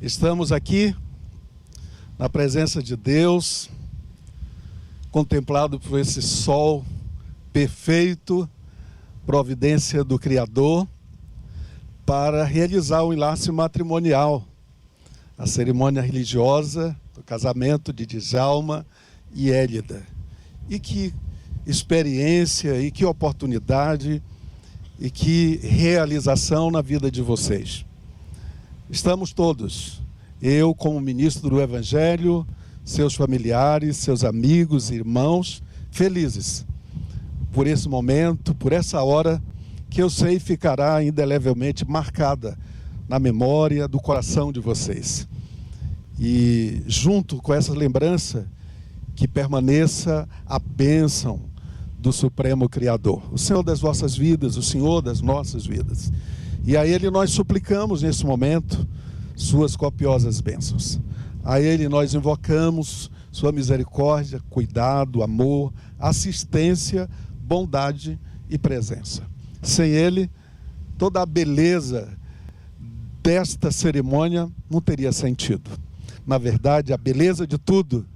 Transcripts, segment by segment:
Estamos aqui na presença de Deus, contemplado por esse sol perfeito, providência do Criador, para realizar o enlace matrimonial, a cerimônia religiosa do casamento de Djalma e Élida. E que experiência, e que oportunidade, e que realização na vida de vocês. Estamos todos, eu como ministro do Evangelho, seus familiares, seus amigos, irmãos, felizes por esse momento, por essa hora que eu sei ficará indelevelmente marcada na memória do coração de vocês. E junto com essa lembrança, que permaneça a bênção do Supremo Criador, o Senhor das vossas vidas, o Senhor das nossas vidas. E a Ele nós suplicamos nesse momento suas copiosas bênçãos. A Ele nós invocamos sua misericórdia, cuidado, amor, assistência, bondade e presença. Sem Ele, toda a beleza desta cerimônia não teria sentido. Na verdade, a beleza de tudo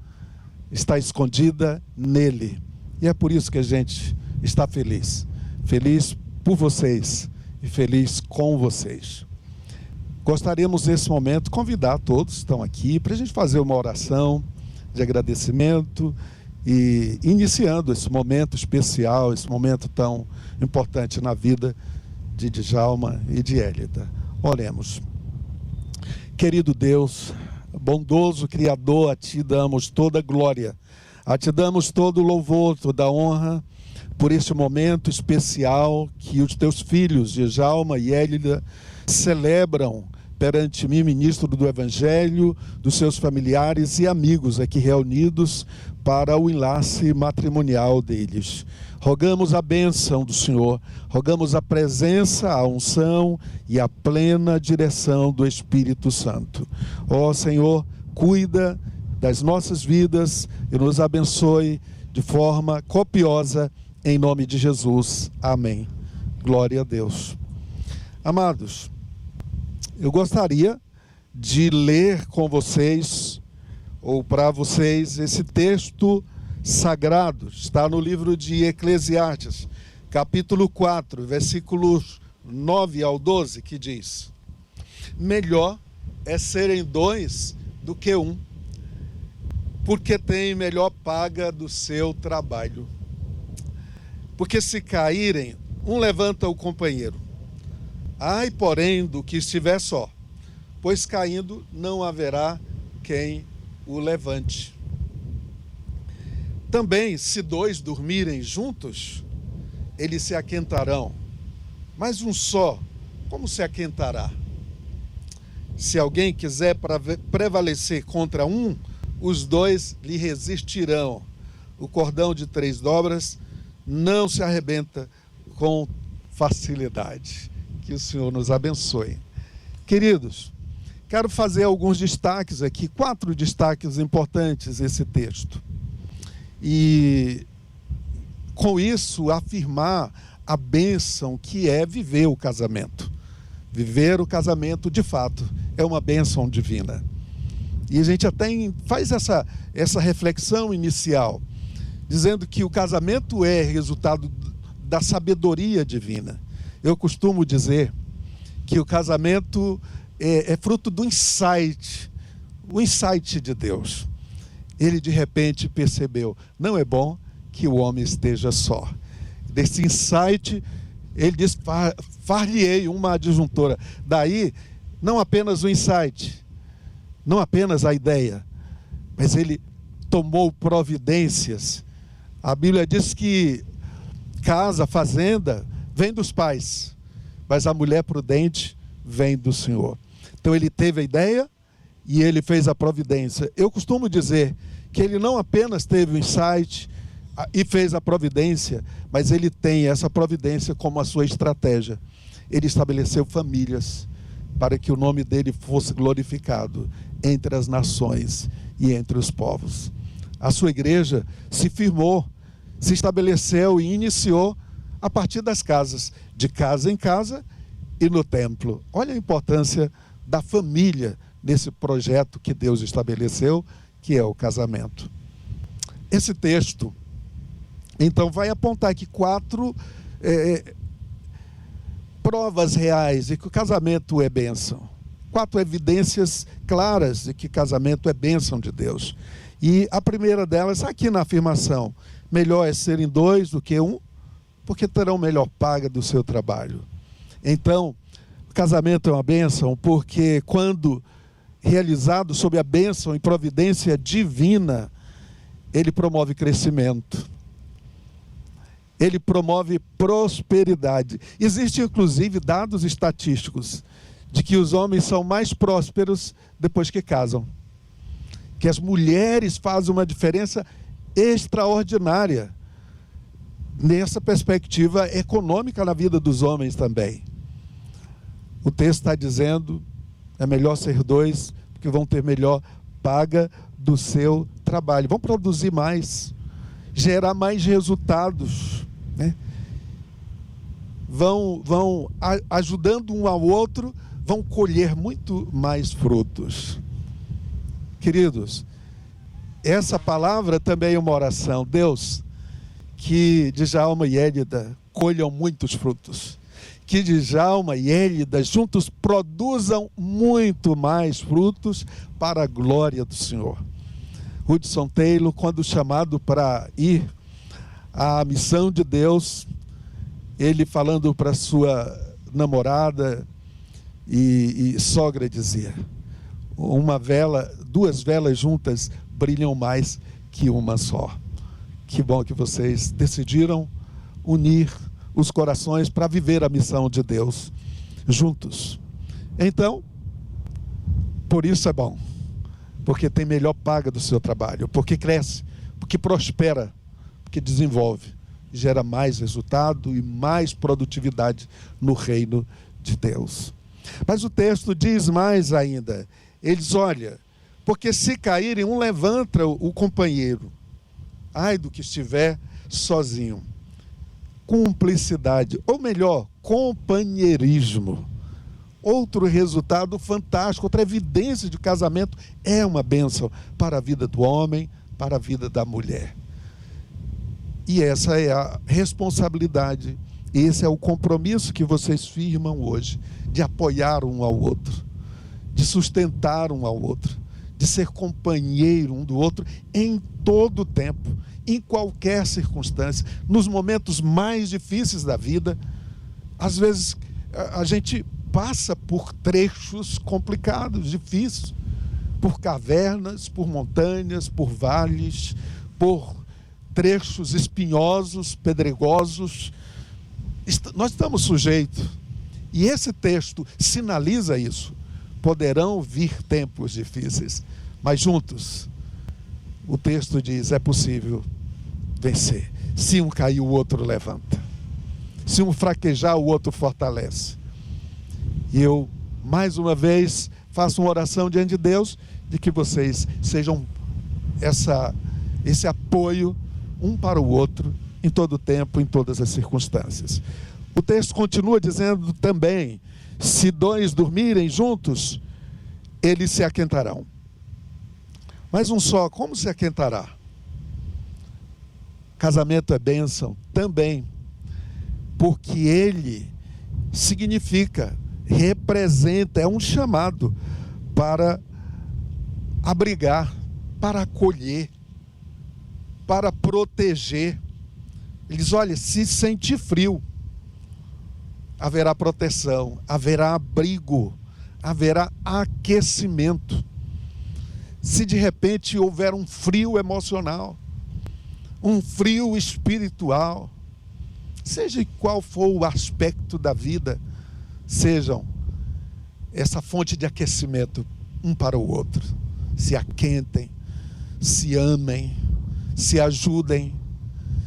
está escondida nele. E é por isso que a gente está feliz. Feliz por vocês e feliz com vocês. Gostaríamos nesse momento convidar todos que estão aqui para a gente fazer uma oração de agradecimento e iniciando esse momento especial, esse momento tão importante na vida de Djalma e de Élida. Oremos. Querido Deus, bondoso Criador, a Ti damos toda a glória, a Ti damos todo o louvor, toda a honra, por este momento especial que os Teus filhos, Djalma e Élida, celebram perante mim, ministro do Evangelho, dos seus familiares e amigos aqui reunidos para o enlace matrimonial deles. Rogamos a bênção do Senhor, rogamos a presença, a unção e a plena direção do Espírito Santo. Ó Senhor, cuida das nossas vidas e nos abençoe de forma copiosa, em nome de Jesus. Amém. Glória a Deus. Amados, eu gostaria de ler com vocês, ou para vocês, esse texto sagrado. Está no livro de Eclesiastes, capítulo 4, versículos 9 ao 12, que diz: melhor é serem dois do que um, porque tem melhor paga do seu trabalho. Porque se caírem, um levanta o companheiro. Ai, porém, do que estiver só, pois caindo não haverá quem o levante. Também, se dois dormirem juntos, eles se aquentarão. Mas um só, como se aquentará? Se alguém quiser prevalecer contra um, os dois lhe resistirão. O cordão de 3 dobras não se arrebenta com facilidade. Que o Senhor nos abençoe. Queridos, quero fazer alguns destaques aqui, 4 destaques importantes nesse texto. E, com isso, afirmar a bênção que é viver o casamento. Viver o casamento, de fato, é uma bênção divina. E a gente até faz essa reflexão inicial, dizendo que o casamento é resultado da sabedoria divina. Eu costumo dizer que o casamento é fruto do insight, o insight de Deus. Ele de repente percebeu, não é bom que o homem esteja só. Desse insight, ele diz, far-lhe-ei uma adjuntora. Daí, não apenas o insight, não apenas a ideia, mas ele tomou providências. A Bíblia diz que casa, fazenda, vem dos pais, mas a mulher prudente vem do Senhor. Então ele teve a ideia e ele fez a providência. Eu costumo dizer que ele não apenas teve o insight e fez a providência, mas ele tem essa providência como a sua estratégia. Ele estabeleceu famílias para que o nome dele fosse glorificado entre as nações e entre os povos. A sua igreja se firmou, se estabeleceu e iniciou a partir das casas, de casa em casa e no templo. Olha a importância da família nesse projeto que Deus estabeleceu, que é o casamento. Esse texto, então, vai apontar aqui 4 provas reais de que o casamento é bênção. 4 evidências claras de que casamento é bênção de Deus. E a primeira delas, aqui na afirmação: melhor é serem 2 do que 1, porque terão melhor paga do seu trabalho. Então, o casamento é uma bênção porque, quando realizado sob a bênção e providência divina, ele promove crescimento. Ele promove prosperidade. Existem, inclusive, dados estatísticos de que os homens são mais prósperos depois que casam. Que as mulheres fazem uma diferença extraordinária nessa perspectiva econômica na vida dos homens também. O texto está dizendo: é melhor ser 2, porque vão ter melhor paga do seu trabalho. Vão produzir mais, gerar mais resultados, né? Vão ajudando um ao outro, vão colher muito mais frutos. Queridos, essa palavra também é uma oração. Deus, que Djalma e Hélida colham muitos frutos. Que Djalma e Hélida juntos produzam muito mais frutos para a glória do Senhor. Hudson Taylor, quando chamado para ir à missão de Deus, ele falando para sua namorada e sogra, dizia: duas velas juntas brilham mais que uma só. Que bom que vocês decidiram unir os corações para viver a missão de Deus juntos. Então, por isso é bom, porque tem melhor paga do seu trabalho, porque cresce, porque prospera, porque desenvolve, gera mais resultado e mais produtividade no reino de Deus. Mas o texto diz mais ainda. Ele diz: olha, porque se caírem, um levanta o companheiro. Ai do que estiver sozinho. Cumplicidade, ou melhor, companheirismo. Outro resultado fantástico, outra evidência de casamento, é uma bênção para a vida do homem, para a vida da mulher. E essa é a responsabilidade, esse é o compromisso que vocês firmam hoje, de apoiar um ao outro, de sustentar um ao outro, de ser companheiro um do outro em todo o tempo, em qualquer circunstância, nos momentos mais difíceis da vida. Às vezes a gente passa por trechos complicados, difíceis, por cavernas, por montanhas, por vales, por trechos espinhosos, pedregosos. Nós estamos sujeitos. E esse texto sinaliza isso. Poderão vir tempos difíceis, mas juntos, o texto diz, é possível vencer. Se um cair, o outro levanta. Se um fraquejar, o outro fortalece. E eu, mais uma vez, faço uma oração diante de Deus, de que vocês sejam esse apoio um para o outro, em todo o tempo, em todas as circunstâncias. O texto continua dizendo também: se 2 dormirem juntos, eles se aquentarão. Mas um só, como se aquentará? Casamento é bênção também, porque ele significa, representa, é um chamado para abrigar, para acolher, para proteger. Ele diz: olha, se sentir frio, haverá proteção, haverá abrigo, haverá aquecimento. Se de repente houver um frio emocional, um frio espiritual, seja qual for o aspecto da vida, sejam essa fonte de aquecimento um para o outro. Se aquentem, se amem, se ajudem,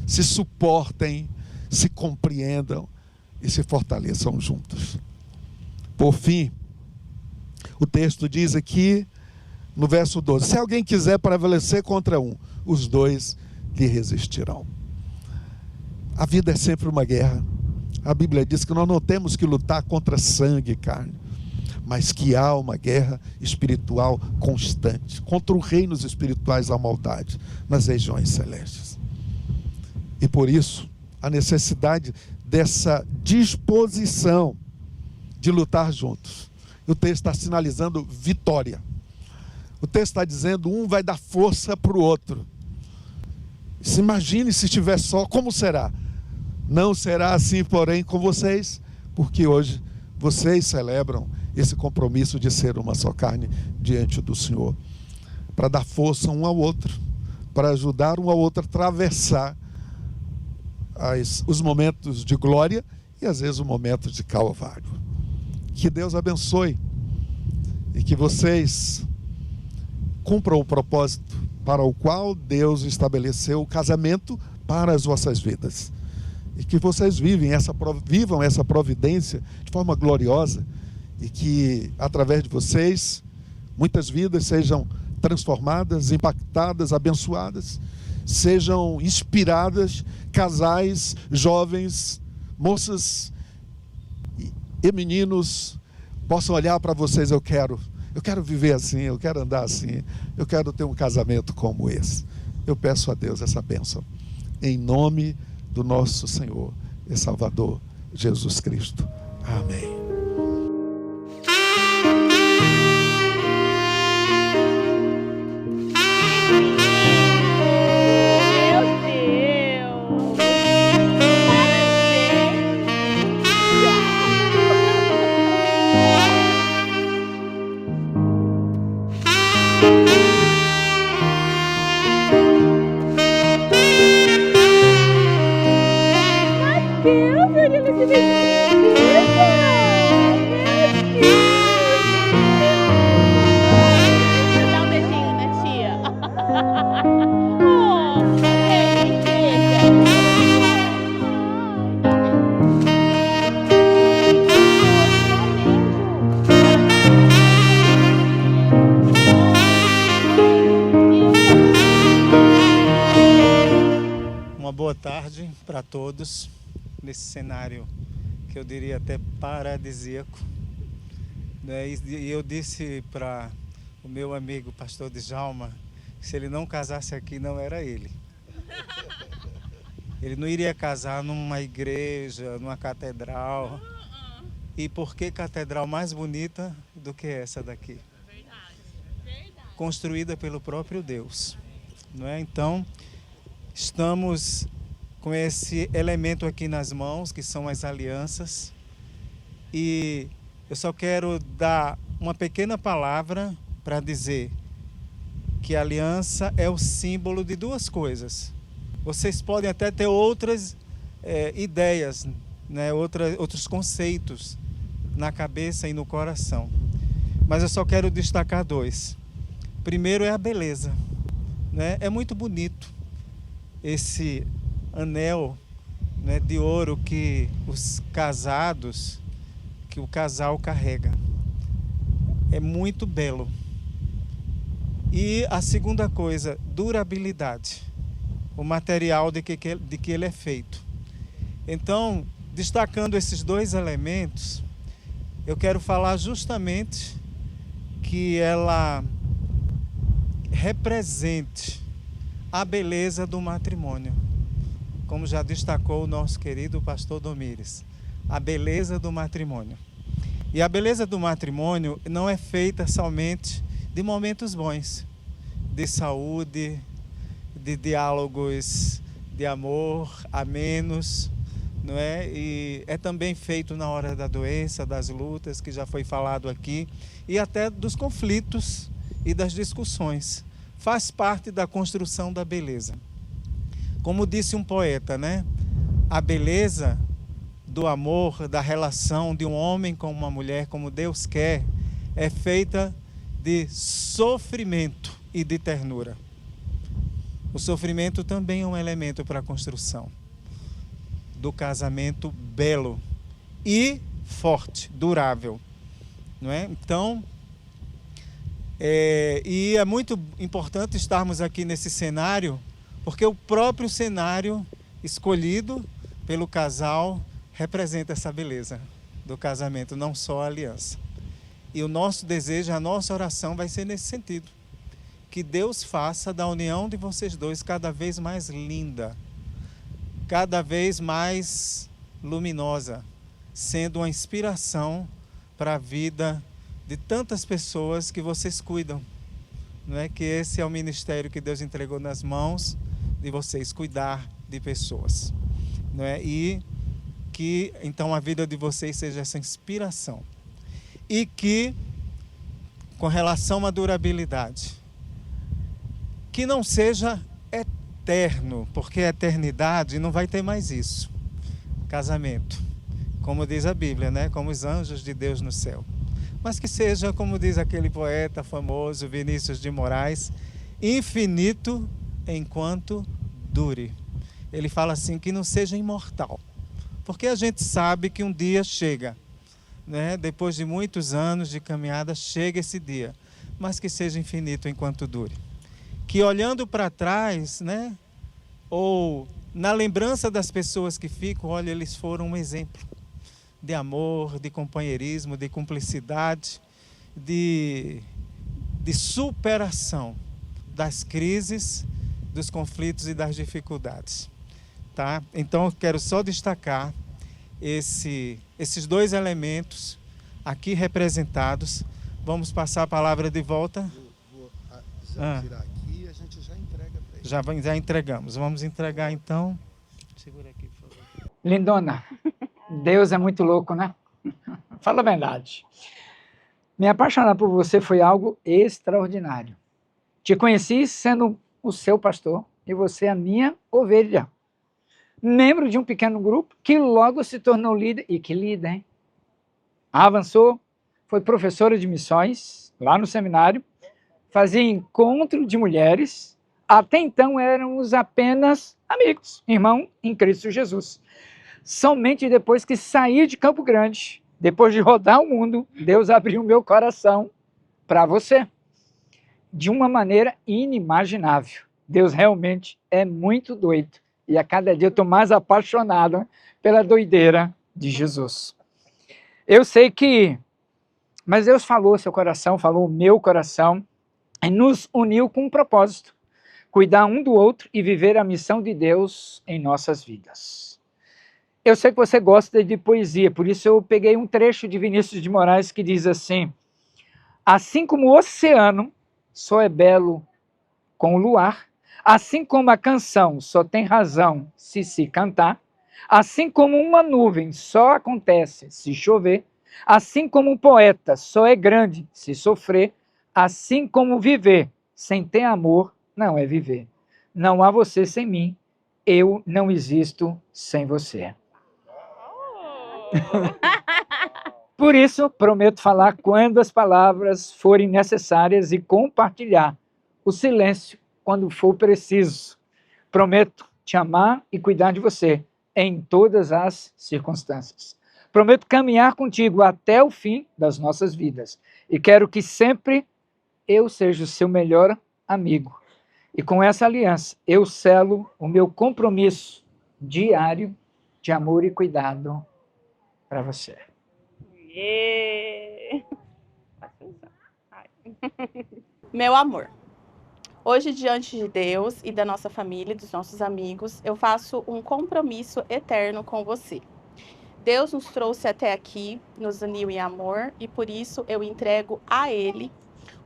se suportem, se compreendam e se fortaleçam juntos. Por fim, o texto diz aqui no verso 12: se alguém quiser prevalecer contra um, os 2 lhe resistirão. A vida é sempre uma guerra. A Bíblia diz que nós não temos que lutar contra sangue e carne, mas que há uma guerra espiritual constante contra os reinos espirituais da maldade nas regiões celestes. E por isso, a necessidade dessa disposição de lutar juntos. O texto está sinalizando vitória. O texto está dizendo, um vai dar força para o outro. Se imagine se estiver só, como será? Não será assim, porém, com vocês, porque hoje vocês celebram esse compromisso de ser uma só carne diante do Senhor, para dar força um ao outro, para ajudar um ao outro a atravessar os momentos de glória e às vezes o momento de calvário. Que Deus abençoe e que vocês cumpram o propósito para o qual Deus estabeleceu o casamento para as vossas vidas. E que vocês vivam essa providência de forma gloriosa e que, através de vocês, muitas vidas sejam transformadas, impactadas, abençoadas, sejam inspiradas, casais, jovens, moças e meninos possam olhar para vocês, eu quero viver assim, eu quero andar assim, eu quero ter um casamento como esse. Eu peço a Deus essa bênção, em nome do nosso Senhor e Salvador Jesus Cristo. Amém. Boa tarde para todos, nesse cenário que eu diria até paradisíaco, né? E eu disse para o meu amigo pastor Djalma que se ele não casasse aqui não era ele. Ele não iria casar numa igreja, numa catedral. E por que catedral mais bonita do que essa daqui? Construída pelo próprio Deus, não é? Então, estamos com esse elemento aqui nas mãos, que são as alianças. E eu só quero dar uma pequena palavra para dizer que a aliança é o símbolo de duas coisas. Vocês podem até ter outras ideias, né? Outros conceitos na cabeça e no coração. Mas eu só quero destacar dois. Primeiro é a beleza, né? É muito bonito esse anel, né, de ouro que o casal carrega. É muito belo. E a segunda coisa, durabilidade, o material de que ele é feito. Então, destacando esses dois elementos, eu quero falar justamente que ela represente a beleza do matrimônio. Como já destacou o nosso querido pastor Domires, a beleza do matrimônio. E a beleza do matrimônio não é feita somente de momentos bons, de saúde, de diálogos de amor amenos, não é? E é também feito na hora da doença, das lutas, que já foi falado aqui, e até dos conflitos e das discussões. Faz parte da construção da beleza. Como disse um poeta, né? A beleza do amor, da relação de um homem com uma mulher, como Deus quer, é feita de sofrimento e de ternura. O sofrimento também é um elemento para a construção do casamento belo e forte, durável, não é? Então, e é muito importante estarmos aqui nesse cenário, porque o próprio cenário escolhido pelo casal representa essa beleza do casamento, não só a aliança. E o nosso desejo, a nossa oração vai ser nesse sentido. Que Deus faça da união de vocês dois cada vez mais linda, cada vez mais luminosa, sendo uma inspiração para a vida de tantas pessoas que vocês cuidam. Não é que esse é o ministério que Deus entregou nas mãos de vocês, cuidar de pessoas. Não é? E que então a vida de vocês seja essa inspiração. E que, com relação à durabilidade, que não seja eterno, porque a eternidade não vai ter mais isso. Casamento, como diz a Bíblia, né? Como os anjos de Deus no céu. Mas que seja, como diz aquele poeta famoso, Vinícius de Moraes, infinito enquanto dure. Ele fala assim, que não seja imortal. Porque a gente sabe que um dia chega, né? Depois de muitos anos de caminhada, chega esse dia. Mas que seja infinito enquanto dure. Que olhando para trás, né? Ou na lembrança das pessoas que ficam, olha, eles foram um exemplo de amor, de companheirismo, de cumplicidade, de superação das crises, dos conflitos e das dificuldades. Tá? Então, eu quero só destacar esses dois elementos aqui representados. Vamos passar a palavra de volta. Vou tirar aqui e a gente já entrega para ele. Já entregamos. Vamos entregar, então. Segura aqui, por favor. Lindona, Deus é muito louco, né? Fala a verdade. Me apaixonar por você foi algo extraordinário. Te conheci sendo o seu pastor e você a minha ovelha. Membro de um pequeno grupo que logo se tornou líder. E que líder, hein? Avançou, foi professora de missões lá no seminário, fazia encontro de mulheres. Até então éramos apenas amigos, irmão em Cristo Jesus. Somente depois que saí de Campo Grande, depois de rodar o mundo, Deus abriu meu coração para você. De uma maneira inimaginável. Deus realmente é muito doido. E a cada dia eu estou mais apaixonado pela doideira de Jesus. Eu sei que... Mas Deus falou seu coração, falou o meu coração, e nos uniu com um propósito. Cuidar um do outro e viver a missão de Deus em nossas vidas. Eu sei que você gosta de poesia, por isso eu peguei um trecho de Vinícius de Moraes que diz assim: assim como o oceano só é belo com o luar, assim como a canção só tem razão se cantar, assim como uma nuvem só acontece se chover, assim como um poeta só é grande se sofrer, assim como viver sem ter amor não é viver. Não há você sem mim, eu não existo sem você. Por isso, prometo falar quando as palavras forem necessárias e compartilhar o silêncio quando for preciso. Prometo te amar e cuidar de você em todas as circunstâncias. Prometo caminhar contigo até o fim das nossas vidas. E quero que sempre eu seja o seu melhor amigo. E com essa aliança, eu selo o meu compromisso diário de amor e cuidado para você. Meu amor, hoje diante de Deus e da nossa família e dos nossos amigos, eu faço um compromisso eterno com você. Deus nos trouxe até aqui, nos uniu em amor e por isso eu entrego a Ele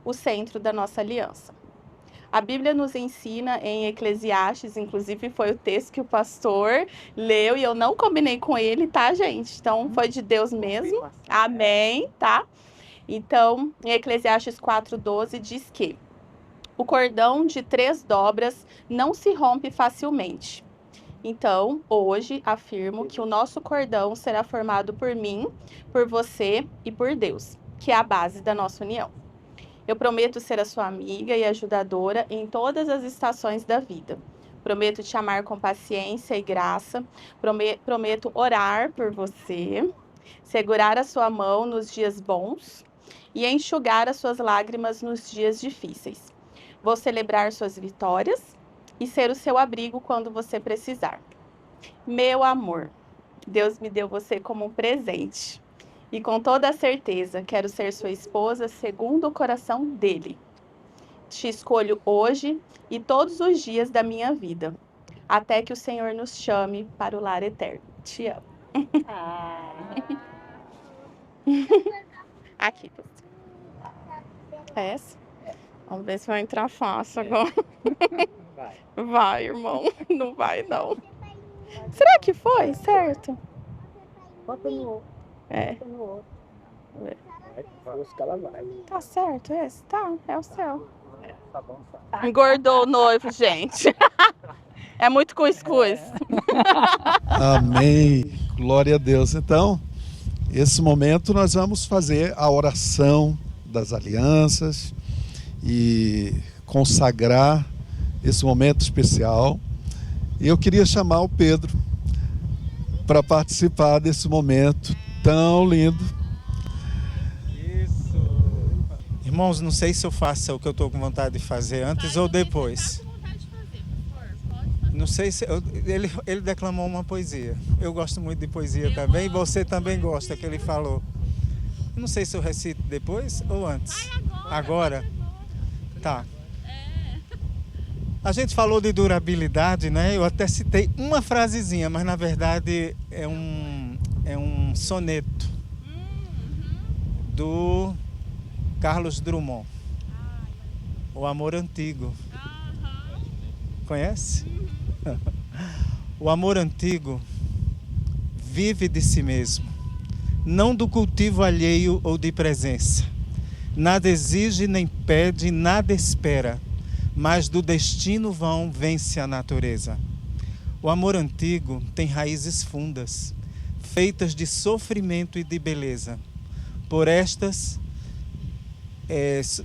o centro da nossa aliança. A Bíblia nos ensina em Eclesiastes, inclusive foi o texto que o pastor leu e eu não combinei com ele, tá, gente? Então foi de Deus mesmo. Amém, tá? Então, em Eclesiastes 4:12 diz que o cordão de 3 dobras não se rompe facilmente. Então, hoje afirmo que o nosso cordão será formado por mim, por você e por Deus, que é a base da nossa união. Eu prometo ser a sua amiga e ajudadora em todas as estações da vida. Prometo te amar com paciência e graça. Prometo orar por você, segurar a sua mão nos dias bons e enxugar as suas lágrimas nos dias difíceis. Vou celebrar suas vitórias e ser o seu abrigo quando você precisar. Meu amor, Deus me deu você como um presente. E com toda a certeza, quero ser sua esposa segundo o coração dele. Te escolho hoje e todos os dias da minha vida, até que o Senhor nos chame para o lar eterno. Te amo. Aqui. Essa? Vamos ver se vai entrar fácil agora. Vai, irmão. Não vai, não. Será que foi? Certo? Bota no outro. É. Bota no outro. Acho que ela vai. Tá certo esse? Tá, é o seu. Tá bom, tá. Engordou o noivo, gente. É muito cuscuz. Amém. Glória a Deus. Então, esse momento nós vamos fazer a oração das alianças e consagrar esse momento especial. E eu queria chamar o Pedro para participar desse momento tão lindo. Isso. Irmãos, não sei se eu faço o que eu estou com vontade de fazer antes ou depois. Não sei se... Ele declamou uma poesia. Eu gosto muito de poesia também. Você também gosta, que ele falou. Não sei se eu recito depois ou antes. Agora? Tá. A gente falou de durabilidade, né? Eu até citei uma frasezinha, mas na verdade é um soneto do Carlos Drummond. O Amor Antigo. Conhece? O amor antigo vive de si mesmo, não do cultivo alheio ou de presença. Nada exige nem pede, nada espera, mas do destino vão vence a natureza. O amor antigo tem raízes fundas, feitas de sofrimento e de beleza. Por estas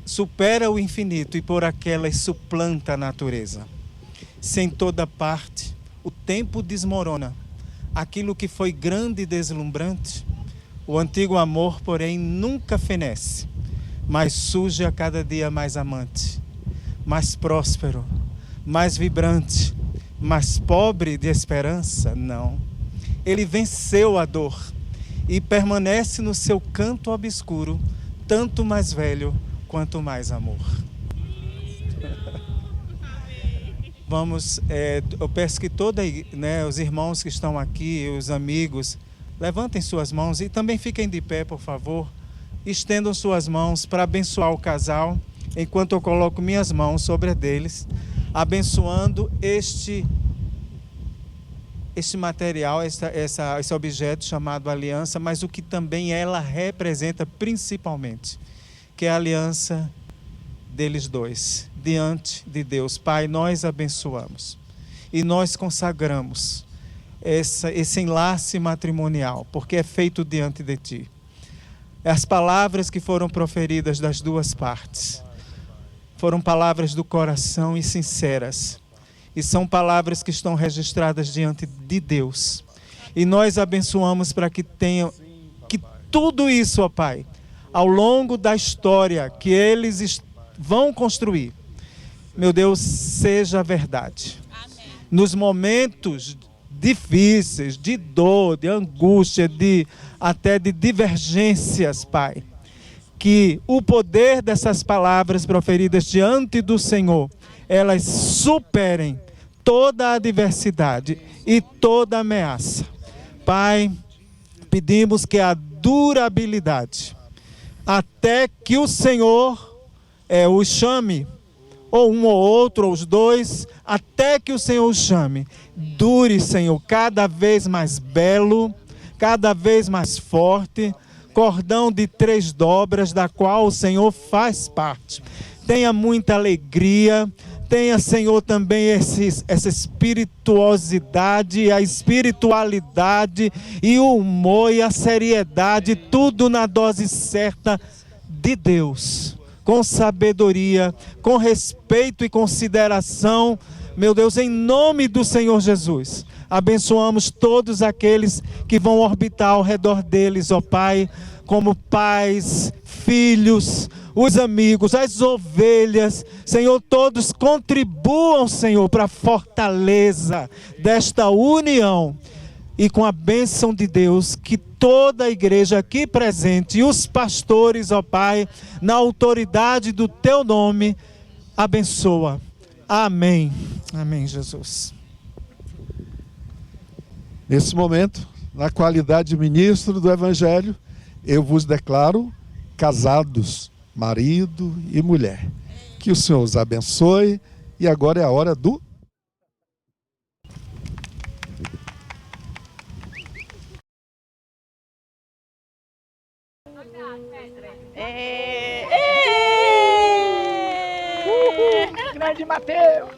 supera o infinito e por aquelas suplanta a natureza. Se em toda parte o tempo desmorona aquilo que foi grande e deslumbrante, o antigo amor, porém, nunca fenece, mas surge a cada dia mais amante, mais próspero, mais vibrante, mais pobre de esperança, não. Ele venceu a dor e permanece no seu canto obscuro, tanto mais velho quanto mais amor. Vamos, eu peço que os irmãos que estão aqui, os amigos, levantem suas mãos e também fiquem de pé, por favor. Estendam suas mãos para abençoar o casal, enquanto eu coloco minhas mãos sobre a deles, abençoando este material, esse objeto chamado aliança, mas o que também ela representa principalmente, que é a aliança deles dois, diante de Deus. Pai, nós abençoamos e nós consagramos esse enlace matrimonial, porque é feito diante de Ti. As palavras que foram proferidas das duas partes foram palavras do coração e sinceras, e são palavras que estão registradas diante de Deus. E nós abençoamos para que tudo isso, ó Pai, ao longo da história que eles vão construir, meu Deus, seja verdade. Amém. Nos momentos difíceis, de dor, de angústia, até de divergências, Pai, que o poder dessas palavras proferidas diante do Senhor, elas superem toda a adversidade e toda ameaça. Pai, pedimos que a durabilidade, até que o Senhor os chame, ou um ou outro, ou os dois, até que o Senhor os chame. Dure, Senhor, cada vez mais belo, cada vez mais forte, cordão de 3 dobras, da qual o Senhor faz parte. Tenha muita alegria, tenha, Senhor, também essa espirituosidade, a espiritualidade e o humor e a seriedade, tudo na dose certa de Deus. Com sabedoria, com respeito e consideração, meu Deus, em nome do Senhor Jesus, abençoamos todos aqueles que vão orbitar ao redor deles, ó Pai, como pais, filhos, os amigos, as ovelhas. Senhor, todos contribuam, Senhor, para a fortaleza desta união e com a bênção de Deus, que toda a igreja aqui presente e os pastores, ó Pai, na autoridade do teu nome, abençoa. Amém. Amém, Jesus. Nesse momento, na qualidade de ministro do Evangelho, eu vos declaro casados, marido e mulher. Que o Senhor os abençoe. E agora é a hora do... Grande Mateus!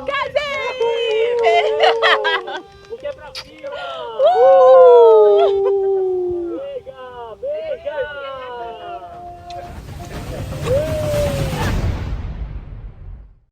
Casei!